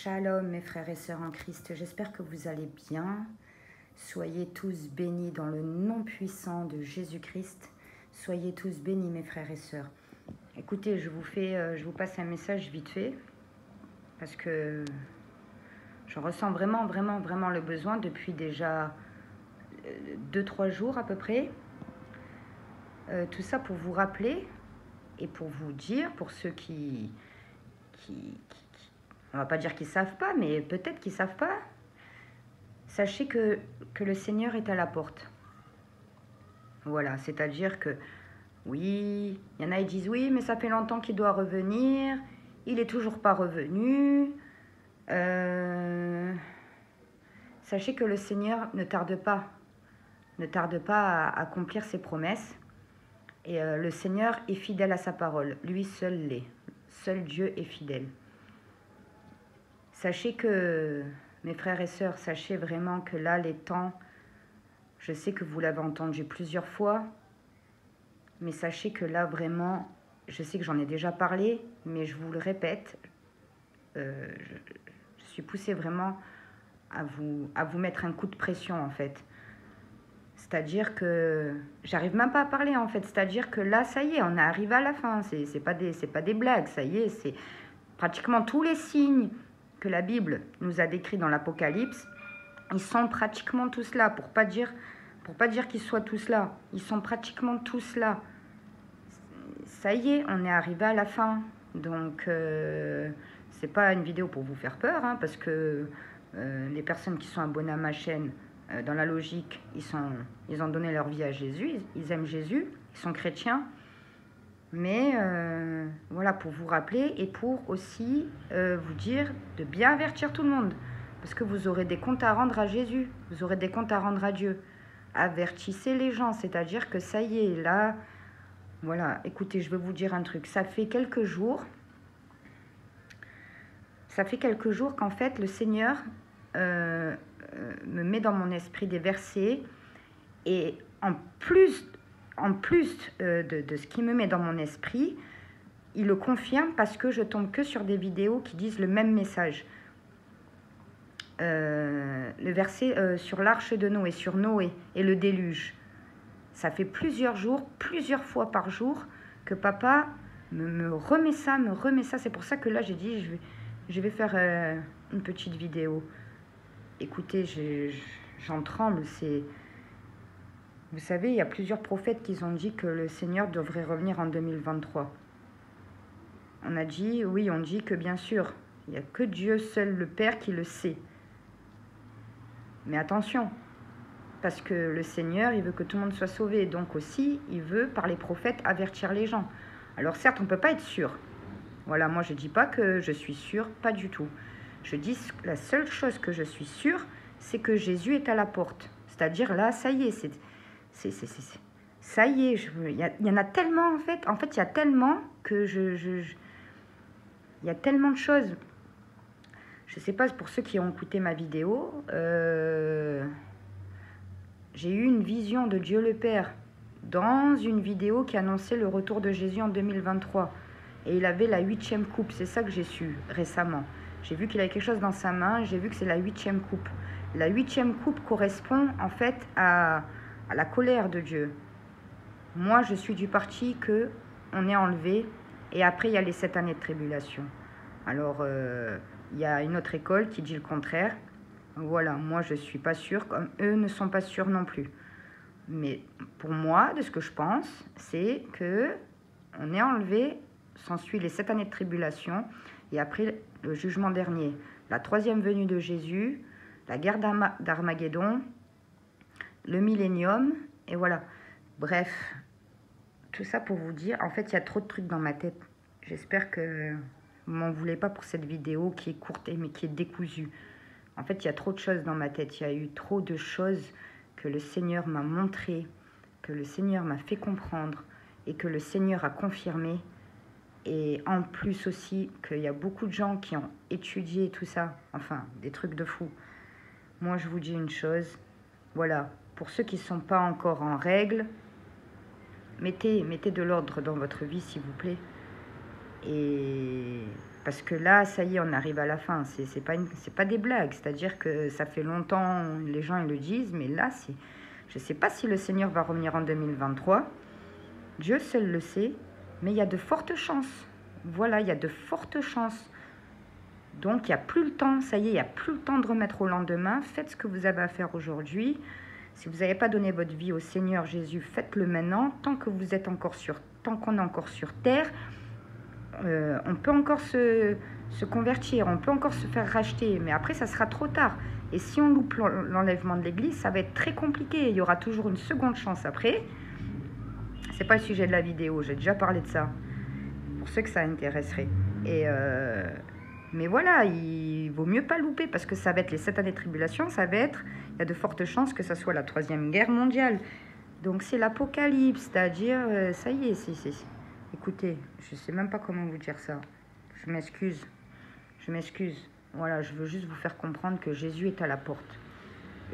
Shalom mes frères et sœurs en Christ, j'espère que vous allez bien. Soyez tous bénis dans le nom puissant de Jésus-Christ. Soyez tous bénis mes frères et sœurs. Écoutez, je vous passe un message vite fait parce que je ressens vraiment le besoin depuis déjà 2-3 jours à peu près. Tout ça pour vous rappeler et pour vous dire, pour ceux qui on va pas dire qu'ils savent pas, mais peut-être qu'ils savent pas, sachez que le Seigneur est à la porte. Voilà, c'est-à-dire que, oui, il y en a qui disent, oui, mais ça fait longtemps qu'il doit revenir, il est toujours pas revenu. Sachez que le Seigneur ne tarde pas à accomplir ses promesses. Et le Seigneur est fidèle à sa parole, lui seul l'est. Seul Dieu est fidèle. Sachez que, mes frères et sœurs, sachez vraiment que là, les temps, je sais que vous l'avez entendu plusieurs fois, mais sachez que là, vraiment, je sais que j'en ai déjà parlé, mais je vous le répète, je suis poussée vraiment à vous mettre un coup de pression, en fait. C'est-à-dire que j'arrive même pas à parler, en fait. C'est-à-dire que là, ça y est, on est arrivé à la fin. C'est pas des blagues, ça y est, c'est pratiquement tous les signes que la Bible nous a décrits dans l'Apocalypse, ils sont pratiquement tous là, pour pas dire qu'ils soient tous là. Ils sont pratiquement tous là. Ça y est, on est arrivé à la fin. Donc, c'est pas une vidéo pour vous faire peur, hein, parce que les personnes qui sont abonnées à ma chaîne, dans la logique, ils ont donné leur vie à Jésus, ils aiment Jésus, ils sont chrétiens. Mais voilà, pour vous rappeler et pour aussi vous dire de bien avertir tout le monde. Parce que vous aurez des comptes à rendre à Jésus, vous aurez des comptes à rendre à Dieu. Avertissez les gens, c'est-à-dire que ça y est, là, voilà, écoutez, je vais vous dire un truc. Ça fait quelques jours qu'en fait, le Seigneur me met dans mon esprit des versets. Et en plus de ce qui me met dans mon esprit, il le confirme parce que je tombe que sur des vidéos qui disent le même message. Le verset sur l'arche de Noé, sur Noé et le déluge. Ça fait plusieurs jours, plusieurs fois par jour que papa me remet ça. C'est pour ça que là, j'ai dit, je vais faire une petite vidéo. Écoutez, j'en tremble, c'est... Vous savez, il y a plusieurs prophètes qui ont dit que le Seigneur devrait revenir en 2023. On a dit, oui, on dit que bien sûr, il n'y a que Dieu seul, le Père, qui le sait. Mais attention, parce que le Seigneur, il veut que tout le monde soit sauvé. Donc aussi, il veut, par les prophètes, avertir les gens. Alors certes, on ne peut pas être sûr. Voilà, moi je ne dis pas que je suis sûre, pas du tout. Je dis, la seule chose que je suis sûre, c'est que Jésus est à la porte. C'est-à-dire là, ça y est, ça y est, il y en a tellement en fait. En fait, il y a tellement que il y a tellement de choses. Je sais pas, pour ceux qui ont écouté ma vidéo, j'ai eu une vision de Dieu le Père dans une vidéo qui annonçait le retour de Jésus en 2023. Et il avait la 8e coupe, c'est ça que j'ai su récemment. J'ai vu qu'il avait quelque chose dans sa main, j'ai vu que c'est la 8e coupe. La 8e coupe correspond en fait à la colère de Dieu. Moi, je suis du parti que on est enlevé et après, il y a les 7 années de tribulation. Alors, il y a une autre école qui dit le contraire. Voilà, moi, je ne suis pas sûre, comme eux ne sont pas sûrs non plus. Mais pour moi, de ce que je pense, c'est que on est enlevé, s'ensuit les 7 années de tribulation et après le jugement dernier, la 3e venue de Jésus, la guerre d'Armageddon, le millénium, et voilà. Bref, tout ça pour vous dire, en fait, il y a trop de trucs dans ma tête. J'espère que vous m'en voulez pas pour cette vidéo qui est courte, mais qui est décousue. En fait, il y a trop de choses dans ma tête. Il y a eu trop de choses que le Seigneur m'a montrées, que le Seigneur m'a fait comprendre et que le Seigneur a confirmé. Et en plus aussi, qu'il y a beaucoup de gens qui ont étudié tout ça. Enfin, des trucs de fou. Moi, je vous dis une chose. Voilà, pour ceux qui ne sont pas encore en règle, mettez de l'ordre dans votre vie, s'il vous plaît. Et Parce que là, ça y est, on arrive à la fin. C'est pas des blagues. C'est-à-dire que ça fait longtemps, les gens ils le disent, mais là, je ne sais pas si le Seigneur va revenir en 2023. Dieu seul le sait, mais il y a de fortes chances. Voilà, il y a de fortes chances. Donc, il n'y a plus le temps. Ça y est, il n'y a plus le temps de remettre au lendemain. Faites ce que vous avez à faire aujourd'hui. Si vous n'avez pas donné votre vie au Seigneur Jésus, faites-le maintenant. Tant qu'on est encore sur terre, on peut encore se convertir, on peut encore se faire racheter, mais après ça sera trop tard. Et si on loupe l'enlèvement de l'église, ça va être très compliqué. Il y aura toujours une seconde chance après. C'est pas le sujet de la vidéo, j'ai déjà parlé de ça, pour ceux que ça intéresserait. Mais voilà, il vaut mieux pas louper, parce que ça va être les 7 années de tribulation, il y a de fortes chances que ça soit la 3e guerre mondiale. Donc c'est l'apocalypse, c'est-à-dire, ça y est, écoutez, je ne sais même pas comment vous dire ça. Je m'excuse. Voilà, je veux juste vous faire comprendre que Jésus est à la porte.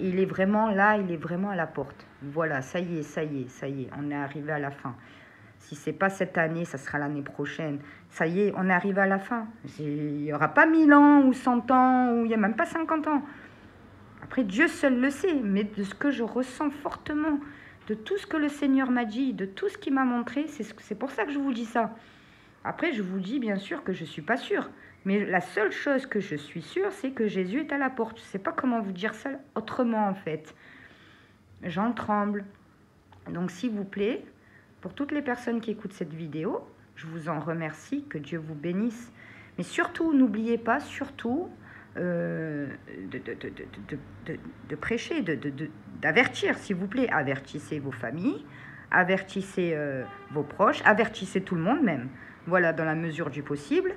Et il est vraiment là, il est vraiment à la porte. Voilà, ça y est, on est arrivé à la fin. Si ce n'est pas cette année, ça sera l'année prochaine. Ça y est, on est arrivé à la fin. Il n'y aura pas 1000 ans ou 100 ans, ou il n'y a même pas 50 ans. Après, Dieu seul le sait, mais de ce que je ressens fortement, de tout ce que le Seigneur m'a dit, de tout ce qu'il m'a montré, c'est pour ça que je vous dis ça. Après, je vous dis bien sûr que je ne suis pas sûre. Mais la seule chose que je suis sûre, c'est que Jésus est à la porte. Je ne sais pas comment vous dire ça autrement, en fait. J'en tremble. Donc, s'il vous plaît, pour toutes les personnes qui écoutent cette vidéo, je vous en remercie, que Dieu vous bénisse. Mais surtout, n'oubliez pas, surtout, de prêcher, d'avertir, s'il vous plaît. Avertissez vos familles, avertissez vos proches, avertissez tout le monde même. Voilà, dans la mesure du possible.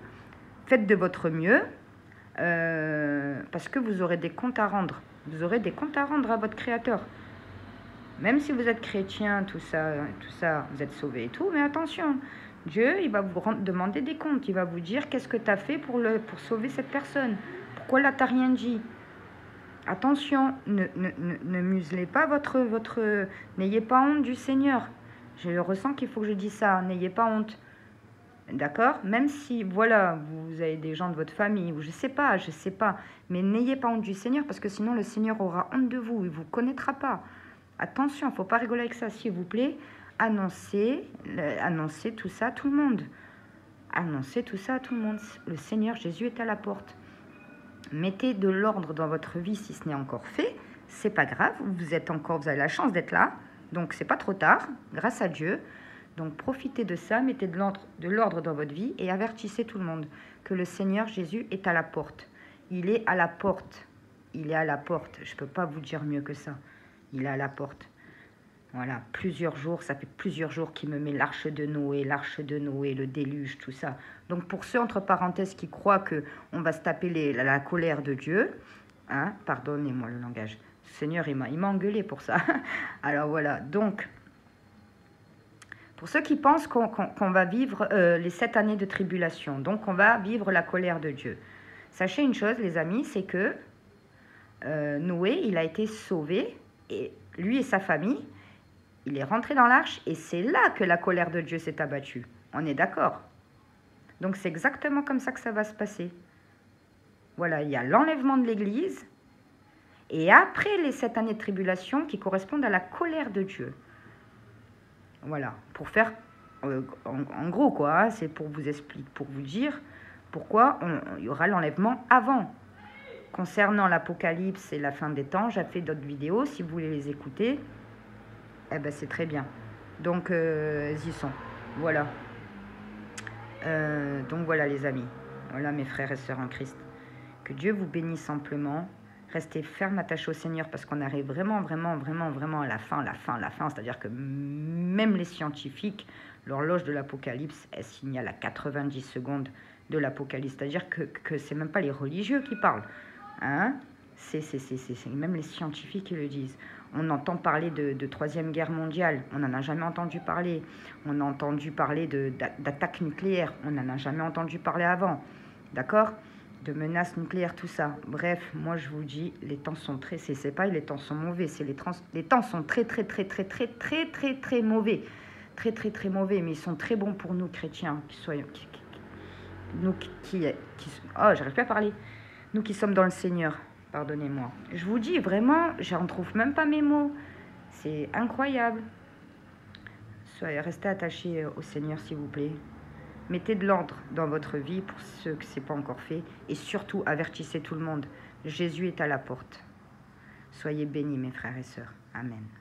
Faites de votre mieux, parce que vous aurez des comptes à rendre. Vous aurez des comptes à rendre à votre Créateur. Même si vous êtes chrétien, tout ça, vous êtes sauvés et tout, mais attention, Dieu, il va vous demander des comptes. Il va vous dire qu'est-ce que tu as fait pour sauver cette personne. Pourquoi là, tu n'as rien dit? Attention, ne muselez pas n'ayez pas honte du Seigneur. Je ressens qu'il faut que je dise ça, n'ayez pas honte. D'accord? Même si, voilà, vous avez des gens de votre famille, ou je sais pas, mais n'ayez pas honte du Seigneur, parce que sinon le Seigneur aura honte de vous, il ne vous connaîtra pas. Attention, il ne faut pas rigoler avec ça, s'il vous plaît. Annoncez tout ça à tout le monde. Annoncez tout ça à tout le monde. Le Seigneur Jésus est à la porte. Mettez de l'ordre dans votre vie si ce n'est encore fait. C'est pas grave, vous avez la chance d'être là, donc c'est pas trop tard, grâce à Dieu. Donc profitez de ça, mettez de l'ordre dans votre vie et avertissez tout le monde que le Seigneur Jésus est à la porte. Il est à la porte. Il est à la porte. Je ne peux pas vous dire mieux que ça. Il est à la porte. Voilà, ça fait plusieurs jours qu'il me met l'arche de Noé, le déluge, tout ça. Donc pour ceux, entre parenthèses, qui croient qu'on va se taper la colère de Dieu, hein, pardonnez-moi le langage, le Seigneur, il m'a engueulé pour ça. Alors voilà, donc, pour ceux qui pensent qu'on va vivre les 7 années de tribulation, donc on va vivre la colère de Dieu. Sachez une chose, les amis, c'est que Noé, il a été sauvé, et lui et sa famille, il est rentré dans l'arche, et c'est là que la colère de Dieu s'est abattue. On est d'accord? Donc c'est exactement comme ça que ça va se passer. Voilà, il y a l'enlèvement de l'Église, et après les 7 années de tribulation qui correspondent à la colère de Dieu. Voilà, pour faire, en gros quoi, hein, c'est pour vous expliquer, pour vous dire pourquoi il y aura l'enlèvement avant. Concernant l'Apocalypse et la fin des temps, j'ai fait d'autres vidéos, si vous voulez les écouter, eh ben c'est très bien. Donc, ils y sont. Voilà. Donc voilà les amis, voilà mes frères et sœurs en Christ. Que Dieu vous bénisse amplement. Restez ferme, attachés au Seigneur, parce qu'on arrive vraiment à la fin. C'est-à-dire que même les scientifiques, l'horloge de l'Apocalypse, elle signale à 90 secondes de l'Apocalypse. C'est-à-dire que c'est même pas les religieux qui parlent. Hein? C'est même les scientifiques qui le disent. On entend parler de 3e guerre mondiale. On n'en a jamais entendu parler. On a entendu parler d'attaques nucléaires. On n'en a jamais entendu parler avant. D'accord? De menaces nucléaires, tout ça. Bref, moi je vous dis, les temps sont c'est pas les temps sont mauvais, c'est les temps sont très mauvais. Très mauvais, mais ils sont très bons pour nous chrétiens, nous oh, j'arrive pas à parler. Nous qui sommes dans le Seigneur, pardonnez-moi. Je vous dis, vraiment, j'en trouve même pas mes mots. C'est incroyable. Restez attachés au Seigneur, s'il vous plaît. Mettez de l'ordre dans votre vie pour ceux que ce n'est pas encore fait. Et surtout, avertissez tout le monde. Jésus est à la porte. Soyez bénis, mes frères et sœurs. Amen.